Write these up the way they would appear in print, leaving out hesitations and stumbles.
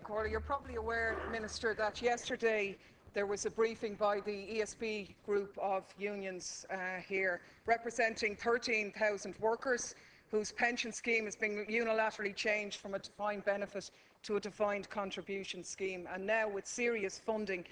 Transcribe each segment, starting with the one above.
Corley, you're probably aware, Minister, that yesterday there was a briefing by the ESB group of unions here, representing 13,000 workers whose pension scheme has been unilaterally changed from a defined benefit to a defined contribution scheme, and now with serious funding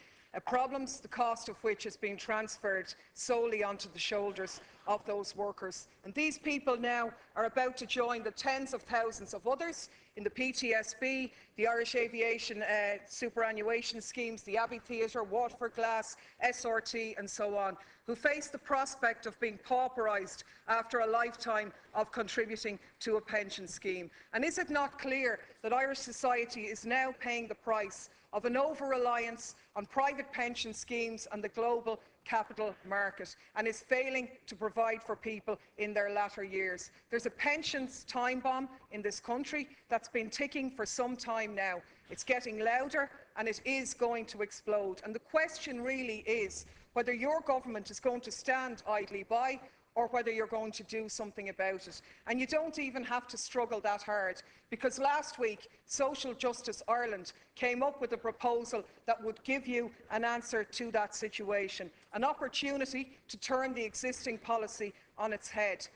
problems, the cost of which is being transferred solely onto the shoulders of those workers. And these people now are about to join the tens of thousands of others in the PTSB, the Irish Aviation superannuation schemes, the Abbey Theatre, Waterford Glass, SRT and so on, who face the prospect of being pauperised after a lifetime of contributing to a pension scheme. And is it not clear that Irish society is now paying the price of an over-reliance on private pension schemes and the global capital market, and is failing to provide for people in their latter years? There's a pensions time bomb in this country that's been ticking for some time now. It's getting louder and it is going to explode. And the question really is whether your government is going to stand idly by or whether you're going to do something about it. And you don't even have to struggle that hard, because last week Social Justice Ireland came up with a proposal that would give you an answer to that situation, an opportunity to turn the existing policy on its head,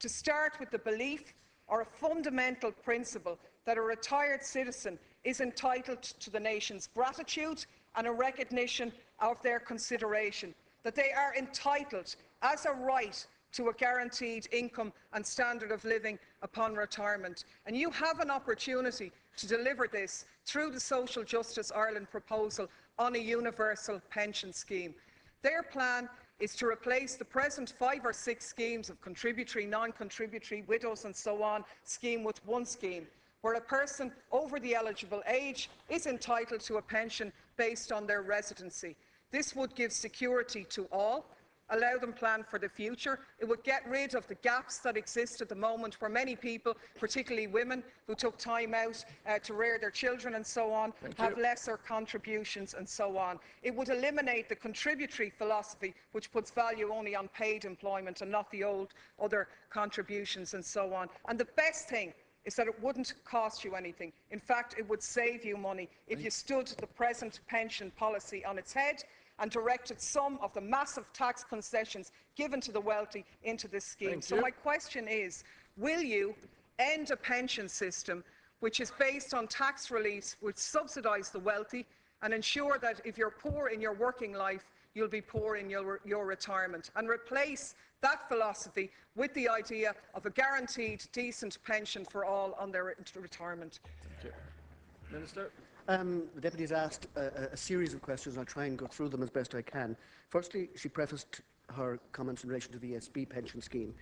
to start with the belief or a fundamental principle that a retired citizen is entitled to the nation's gratitude and a recognition of their consideration, that they are entitled as a right to a guaranteed income and standard of living upon retirement. And you have an opportunity to deliver this through the Social Justice Ireland proposal on a universal pension scheme. Their plan is to replace the present 5 or 6 schemes of contributory, non-contributory, widows and so on scheme with one scheme, where a person over the eligible age is entitled to a pension based on their residency. This would give security to all, allow them plan for the future. It would get rid of the gaps that exist at the moment, where many people, particularly women who took time out to rear their children and so on, have lesser contributions and so on. It would eliminate the contributory philosophy, which puts value only on paid employment and not the old other contributions and so on. And the best thing is that it wouldn't cost you anything. In fact, it would save you money if you stood the present pension policy on its head and directed some of the massive tax concessions given to the wealthy into this scheme. So my question is, will you end a pension system which is based on tax reliefs which subsidise the wealthy and ensure that if you're poor in your working life, you'll be poor in your retirement, and replace that philosophy with the idea of a guaranteed decent pension for all on their retirement? Thank you. Minister. The Deputy has asked a series of questions. I'll try and go through them as best I can. Firstly, she prefaced her comments in relation to the ESB pension scheme.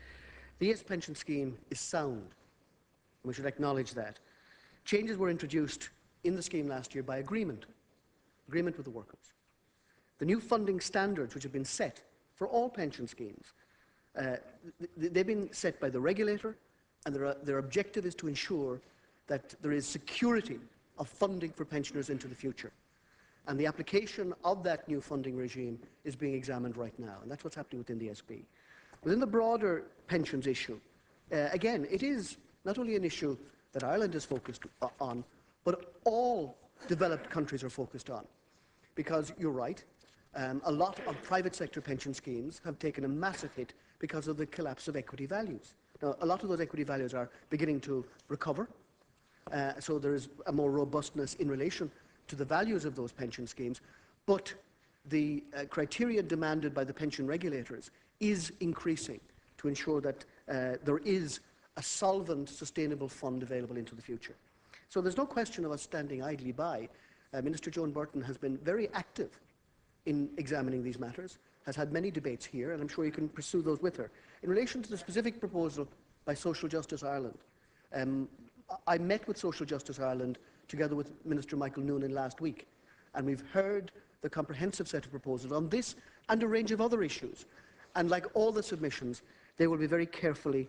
The ES pension scheme is sound, and we should acknowledge that. Changes were introduced in the scheme last year by agreement with the workers. The new funding standards which have been set for all pension schemes, they've been set by the regulator, and their objective is to ensure that there is security of funding for pensioners into the future. And the application of that new funding regime is being examined right now, and that's what's happening within the SB. Within the broader pensions issue, again, it is not only an issue that Ireland is focused on, but all developed countries are focused on. Because you're right, a lot of private sector pension schemes have taken a massive hit because of the collapse of equity values. Now, a lot of those equity values are beginning to recover, so there is a more robustness in relation to the values of those pension schemes, but the criteria demanded by the pension regulators is increasing to ensure that there is a solvent, sustainable fund available into the future. So there's no question of us standing idly by. Minister Joan Burton has been very active in examining these matters, has had many debates here, and I'm sure you can pursue those with her. In relation to the specific proposal by Social Justice Ireland, I met with Social Justice Ireland together with Minister Michael Noonan last week, and we've heard the comprehensive set of proposals on this and a range of other issues. And like all the submissions, they will be very carefully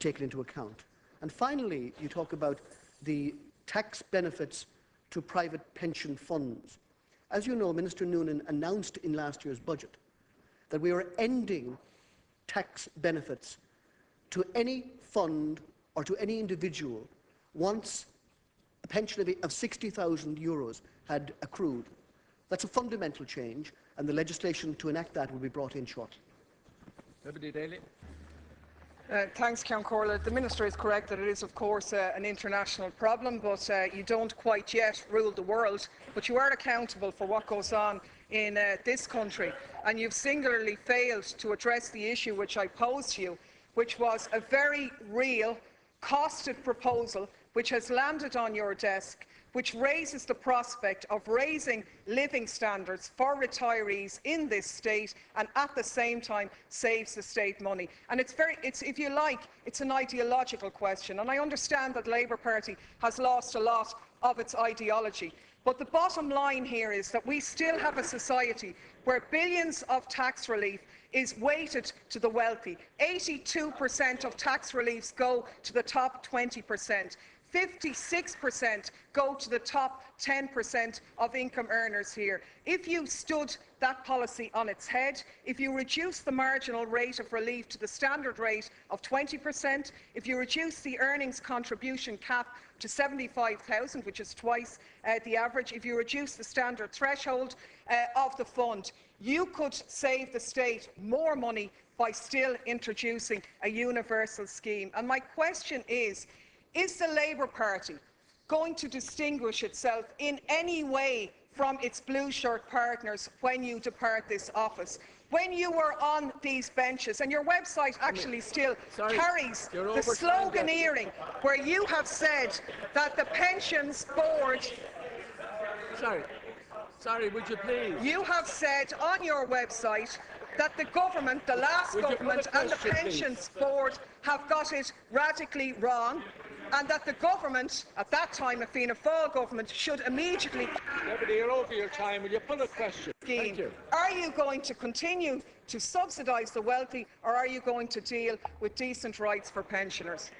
taken into account. And finally, you talk about the tax benefits to private pension funds. As you know, Minister Noonan announced in last year's budget that we are ending tax benefits to any fund or to any individual once a pension of 60,000 euros had accrued. That's a fundamental change, and the legislation to enact that will be brought in shortly. Deputy Daly. Thanks, Count Corlett. The Minister is correct that it is, of course, an international problem, but you don't quite yet rule the world. But you are accountable for what goes on in this country, and you've singularly failed to address the issue which I posed to you, which was a very real, costed proposal which has landed on your desk, which raises the prospect of raising living standards for retirees in this state, and at the same time saves the state money. And if you like, it's an ideological question, and I understand that the Labour Party has lost a lot of its ideology. But the bottom line here is that we still have a society where billions of tax relief is weighted to the wealthy. 82% of tax reliefs go to the top 20%. 56% go to the top 10% of income earners here. If you stood that policy on its head, if you reduce the marginal rate of relief to the standard rate of 20%, if you reduce the earnings contribution cap to 75,000, which is twice the average, if you reduce the standard threshold of the fund, you could save the state more money by still introducing a universal scheme. And my question is the Labour Party going to distinguish itself in any way from its blue shirt partners when you depart this office? When you were on these benches, and your website actually still carries the sloganeering where you have said that the Pensions Board... Sorry, would you please? You have said on your website that the government, the last government and the Pensions Board have got it radically wrong, and that the government, at that time a Fianna Fáil government, should immediately... Deputy, you're over your time. Will you pull a question? Thank you. Are you going to continue to subsidise the wealthy, or are you going to deal with decent rights for pensioners?